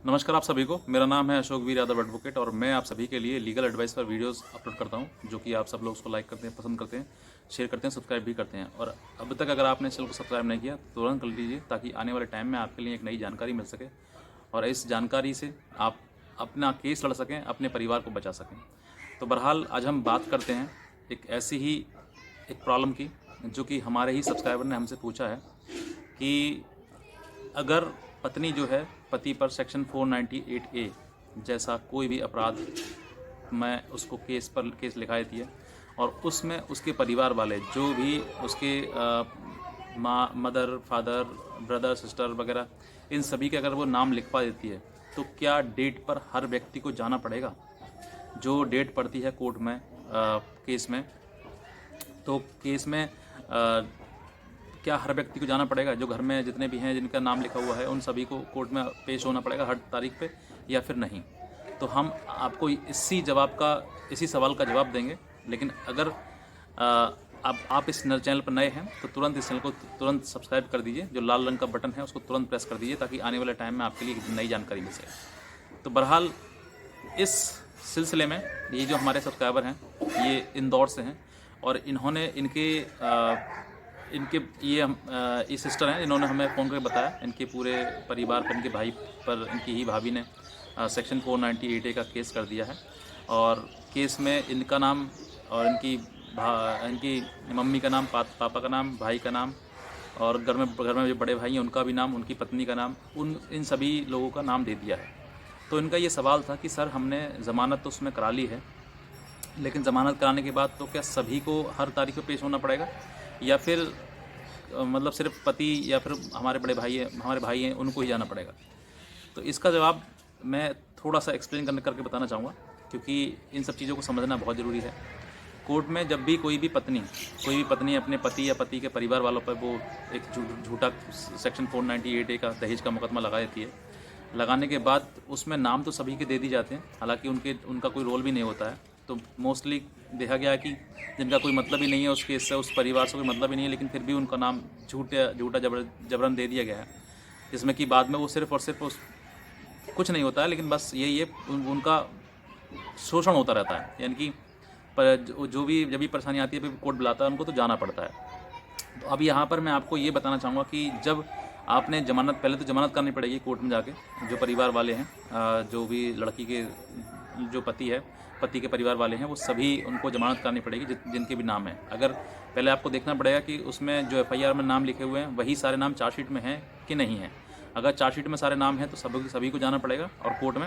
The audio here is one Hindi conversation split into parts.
नमस्कार आप सभी को। मेरा नाम है अशोक वीर यादव एडवोकेट और मैं आप सभी के लिए लीगल एडवाइस पर वीडियोस अपलोड करता हूं, जो कि आप सब लोग उसको लाइक करते हैं, पसंद करते हैं, शेयर करते हैं, सब्सक्राइब भी करते हैं। और अब तक अगर आपने चैनल को सब्सक्राइब नहीं किया तो तुरंत कर लीजिए, ताकि आने वाले टाइम में आपके लिए एक नई जानकारी मिल सके और इस जानकारी से आप अपना केस लड़ सकें, अपने परिवार को बचा सकें। तो बहरहाल आज हम बात करते हैं एक ऐसी ही एक प्रॉब्लम की, जो कि हमारे ही सब्सक्राइबर ने हमसे पूछा है कि अगर पत्नी जो है पति पर सेक्शन 498A जैसा कोई भी अपराध में उसको केस लिखा देती है और उसमें उसके परिवार वाले जो भी उसके माँ, मदर, फादर, ब्रदर, सिस्टर वगैरह, इन सभी के अगर वो नाम लिखवा देती है, तो क्या डेट पर हर व्यक्ति को जाना पड़ेगा? जो डेट पड़ती है कोर्ट में केस में, तो केस में क्या हर व्यक्ति को जाना पड़ेगा? जो घर में जितने भी हैं जिनका नाम लिखा हुआ है, उन सभी को कोर्ट में पेश होना पड़ेगा हर तारीख पे, या फिर नहीं? तो हम आपको इसी सवाल का जवाब देंगे। लेकिन अगर अब आप इस चैनल पर नए हैं तो तुरंत इस चैनल को तुरंत सब्सक्राइब कर दीजिए। जो लाल रंग का बटन है उसको तुरंत प्रेस कर दीजिए, ताकि आने वाले टाइम में आपके लिए नई जानकारी मिल सके। तो बहरहाल इस सिलसिले में ये जो हमारे सब्सक्राइबर हैं, ये इंदौर से हैं और इन्होंने इनके ये सिस्टर हैं, इन्होंने हमें फ़ोन करके बताया इनके पूरे परिवार पर, इनके भाई पर इनकी ही भाभी ने सेक्शन 498A का केस कर दिया है। और केस में इनका नाम और इनकी मम्मी का नाम, पापा का नाम, भाई का नाम, और घर में जो बड़े भाई हैं उनका भी नाम, उनकी पत्नी का नाम, इन सभी लोगों का नाम दे दिया है। तो इनका ये सवाल था कि सर, हमने ज़मानत तो उसमें करा ली है, लेकिन ज़मानत कराने के बाद तो क्या सभी को हर तारीख पर पेश होना पड़ेगा, या फिर मतलब सिर्फ पति या फिर हमारे भाई हैं उनको ही जाना पड़ेगा? तो इसका जवाब मैं थोड़ा सा एक्सप्लेन करके बताना चाहूँगा, क्योंकि इन सब चीज़ों को समझना बहुत ज़रूरी है। कोर्ट में जब भी कोई भी पत्नी अपने पति या पति के परिवार वालों पर वो एक झूठा सेक्शन 498A का दहेज का मुकदमा लगा देती है, लगाने के बाद उसमें नाम तो सभी के दे दी जाते हैं, हालांकि उनका कोई रोल भी नहीं होता है। तो मोस्टली देखा गया है कि जिनका कोई मतलब ही नहीं है उस केस से, उस परिवार से कोई मतलब ही नहीं है, लेकिन फिर भी उनका नाम झूठा जबरन दे दिया गया है, जिसमें कि बाद में वो सिर्फ और सिर्फ कुछ नहीं होता है, लेकिन बस यही है, उनका शोषण होता रहता है। यानी कि जब भी परेशानी आती है, कोर्ट बुलाता है उनको, तो जाना पड़ता है। तो अब यहाँ पर मैं आपको ये बताना चाहूँगा कि जब आपने पहले तो जमानत करनी पड़ेगी कोर्ट में जाके। जो परिवार वाले हैं, जो भी लड़की के जो पति के परिवार वाले हैं, वो सभी उनको जमानत करनी पड़ेगी जिनके भी नाम हैं। अगर पहले आपको देखना पड़ेगा कि उसमें जो FIR में नाम लिखे हुए हैं वही सारे नाम चार्जशीट में हैं कि नहीं हैं। अगर चार्जशीट में सारे नाम हैं तो सभी को जाना पड़ेगा और कोर्ट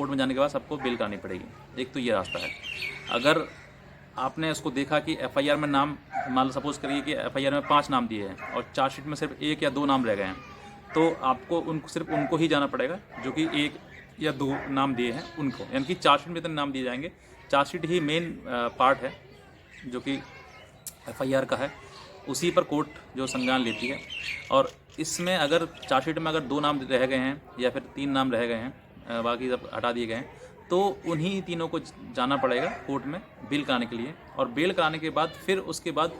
में जाने के बाद सबको बिल करानी पड़ेगी। एक तो ये रास्ता है। अगर आपने उसको देखा कि FIR में नाम, मान लो सपोज करिए कि FIR में 5 नाम दिए हैं और चार्जशीट में सिर्फ 1 या 2 नाम रह गए हैं, तो आपको सिर्फ उनको ही जाना पड़ेगा जो कि 1 या 2 नाम दिए हैं उनको। यानी कि चार्जशीट में इतने नाम दिए जाएंगे। चार्जशीट ही मेन पार्ट है जो कि FIR का है, उसी पर कोर्ट जो संज्ञान लेती है। और इसमें अगर चार्जशीट में अगर 2 नाम रह गए हैं या फिर 3 नाम रह गए हैं, बाकी सब हटा दिए गए हैं, तो उन्हीं तीनों को जाना पड़ेगा कोर्ट में बिल कराने के लिए। और बिल कराने के बाद फिर उसके बाद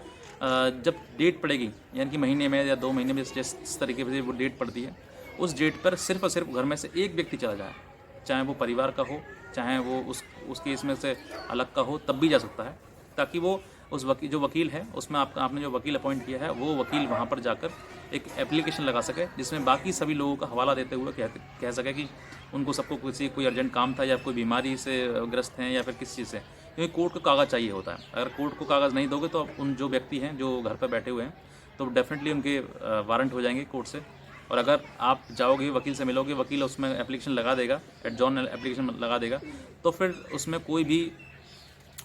जब डेट पड़ेगी, यानी कि महीने में या 2 महीने में, जिस तरीके से वो डेट पड़ती है, उस डेट पर सिर्फ और सिर्फ घर में से एक व्यक्ति चला जाए, चाहे वो परिवार का हो, चाहे वो उस केस में से अलग का हो, तब भी जा सकता है, ताकि वो जो वकील है उसमें आपने जो वकील अपॉइंट किया है, वो वकील वहाँ पर जाकर एक एप्लीकेशन लगा सके, जिसमें बाकी सभी लोगों का हवाला देते हुए कह सके कि उनको सबको कोई अर्जेंट काम था, या कोई बीमारी से ग्रस्त हैं, या फिर किस चीज़ से। क्योंकि कोर्ट को कागज़ चाहिए होता है। अगर कोर्ट को कागज़ नहीं दोगे तो उन जो व्यक्ति हैं जो घर पर बैठे हुए हैं, तो डेफिनेटली उनके वारंट हो जाएंगे कोर्ट से। और अगर आप जाओगे वकील से मिलोगे, वकील उसमें एप्लीकेशन लगा देगा, एडजॉर्न एप्लीकेशन लगा देगा, तो फिर उसमें कोई भी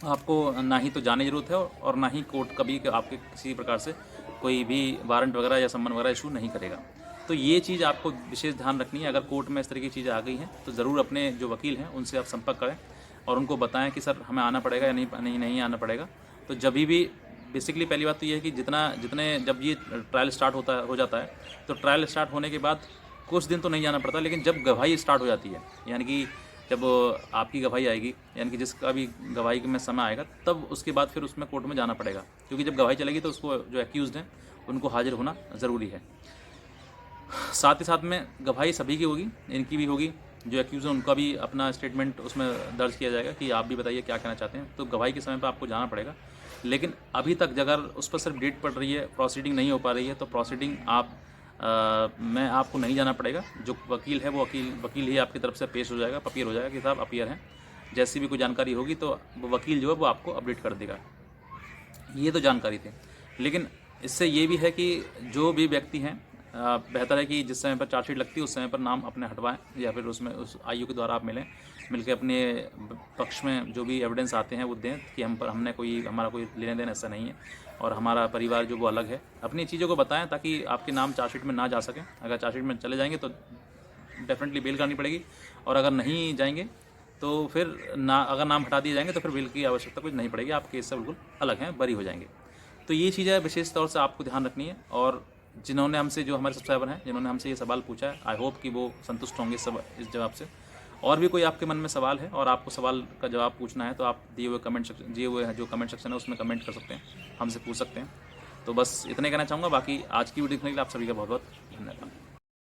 आपको ना ही तो जाने की ज़रूरत है और ना ही कोर्ट कभी आपके किसी प्रकार से कोई भी वारंट वगैरह या सम्मन वगैरह इशू नहीं करेगा। तो ये चीज़ आपको विशेष ध्यान रखनी है। अगर कोर्ट में इस तरह की चीज़ें आ गई हैं तो ज़रूर अपने जो वकील हैं उनसे आप संपर्क करें और उनको बताएं कि सर हमें आना पड़ेगा या नहीं आना पड़ेगा। तो जब भी बेसिकली पहली बात तो ये है कि जब ये ट्रायल स्टार्ट हो जाता है, तो ट्रायल स्टार्ट होने के बाद कुछ दिन तो नहीं जाना पड़ता, लेकिन जब गवाही स्टार्ट हो जाती है, यानी कि जब आपकी गवाही आएगी, यानी कि जिसका भी गवाही में समय आएगा, तब उसके बाद फिर उसमें कोर्ट में जाना पड़ेगा। क्योंकि जब गवाही चलेगी तो उसको जो एक्यूज़ड हैं उनको हाजिर होना ज़रूरी है। साथ ही साथ में गवाही सभी की होगी, इनकी भी होगी, जो एक्यूज़ हैं उनका भी अपना स्टेटमेंट उसमें दर्ज किया जाएगा कि आप भी बताइए क्या कहना चाहते हैं। तो गवाही के समय पर आपको जाना पड़ेगा। लेकिन अभी तक अगर उस पर सिर्फ डेट पड़ रही है, प्रोसीडिंग नहीं हो पा रही है, तो प्रोसीडिंग मैं आपको नहीं जाना पड़ेगा। जो वकील है वो वकील ही आपकी तरफ से पेश हो जाएगा, अपीयर हो जाएगा कि साहब अपीयर हैं। जैसी भी कोई जानकारी होगी तो वो वकील जो है वो आपको अपडेट कर देगा। ये तो जानकारी थी। लेकिन इससे ये भी है कि जो भी व्यक्ति हैं, बेहतर है कि जिस समय पर चार्जशीट लगती है उस समय पर नाम अपने हटवाएं, या फिर उसमें उस आईओ के द्वारा आप मिलकर अपने पक्ष में जो भी एविडेंस आते हैं वो दें कि हमने हमारा कोई लेने देन ऐसा नहीं है और हमारा परिवार जो वो अलग है। अपनी चीज़ों को बताएं ताकि आपके नाम चार्जशीट में ना जा सकें। अगर चार्जशीट में चले जाएंगे तो डेफिनेटली बेल करनी पड़ेगी, और अगर नहीं जाएंगे तो फिर अगर नाम हटा दिए जाएंगे तो फिर बेल की आवश्यकता कुछ नहीं पड़ेगी, आप केस से बिल्कुल अलग हैं, बरी हो जाएंगे। तो ये चीज़ें विशेष तौर से आपको ध्यान रखनी है। और जिन्होंने हमसे, जो हमारे सब्सक्राइबर हैं जिन्होंने हमसे ये सवाल पूछा है, आई होप कि वो संतुष्ट होंगे इस जवाब से। और भी कोई आपके मन में सवाल है और आपको सवाल का जवाब पूछना है तो आप दिए हुए जो कमेंट सेक्शन है उसमें कमेंट कर सकते हैं, हमसे पूछ सकते हैं। तो बस इतने कहना चाहूँगा। बाकी आज की वीडियो देखने के लिए आप सभी का बहुत बहुत धन्यवाद।